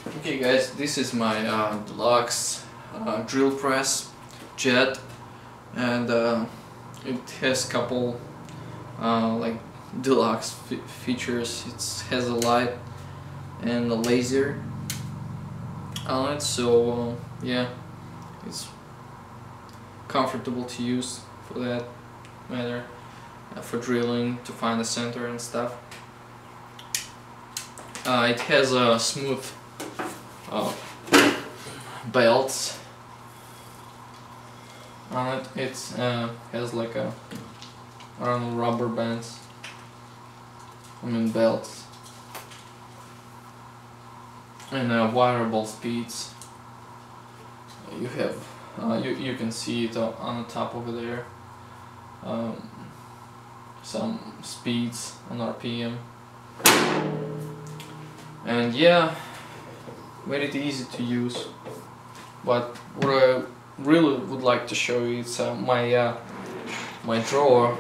Okay guys, this is my deluxe drill press jet, and it has couple like deluxe features. It has a light and a laser on it, so yeah, it's comfortable to use for that matter, for drilling, to find the center and stuff. It has a smooth belts on it. It has like a, I don't know, rubber bands, belts, and variable speeds. You have you can see it on the top over there, some speeds on RPM, and yeah, very easy to use. But what I really would like to show you is my drawer.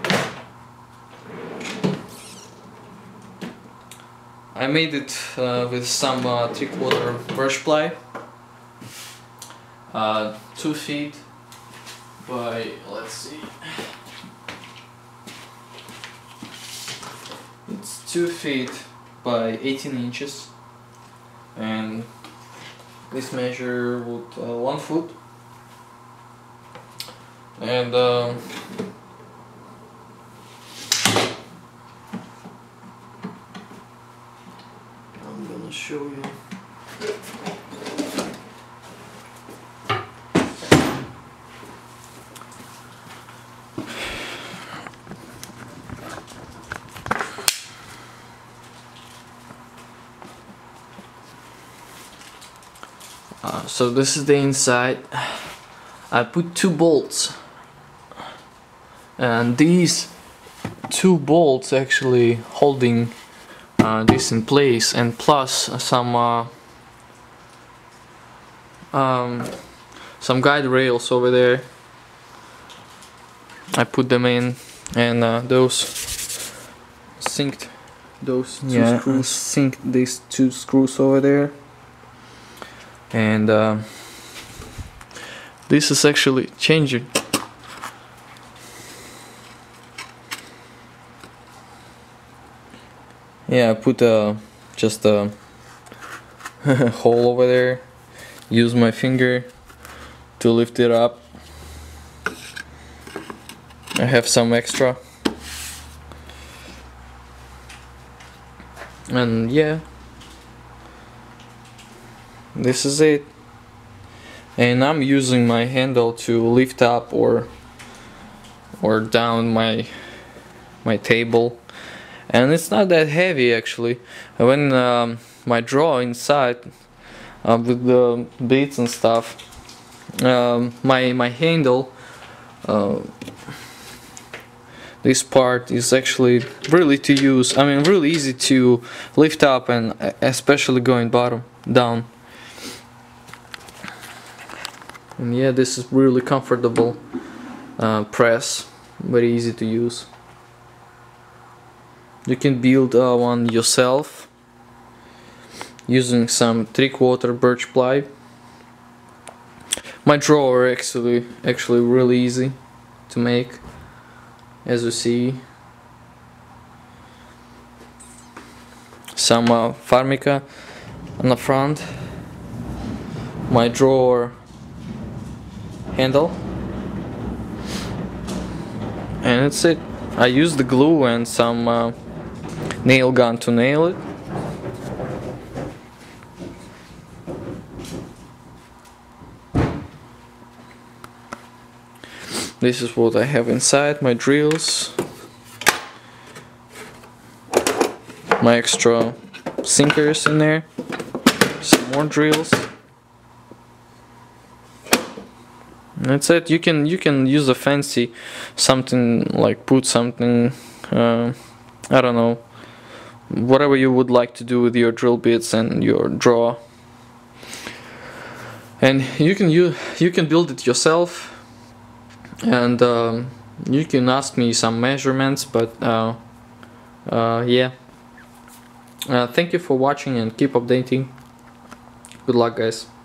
I made it with some 3/4 brush ply, 2 feet by, let's see, it's 2 feet by 18 inches, and this measure would 1 foot, and I'm gonna show you. So this is the inside. I put 2 bolts, and these 2 bolts actually holding this in place, and plus some guide rails over there. I put them in, and those synced those 2 screws. Synced these 2 screws over there. And this is actually changing. Yeah, I put just a hole over there. Use my finger to lift it up. I have some extra. And yeah, this is it. And I'm using my handle to lift up or down my table, and it's not that heavy actually. When my drawer inside with the beads and stuff, my handle, this part is actually really to use. Really easy to lift up, and especially going bottom down. And yeah, this is really comfortable press, very easy to use. You can build one yourself using some 3/4 birch ply. My drawer actually really easy to make, as you see. Some Formica on the front. My drawer handle, and that's it. I use the glue and some nail gun to nail it. This is what I have inside: my drills, my extra sinkers in there, some more drills. That's it. You can use a fancy something, like put something, I don't know, whatever you would like to do with your drill bits and your draw. And you can build it yourself, and you can ask me some measurements, but yeah. Thank you for watching, and keep updating. Good luck, guys.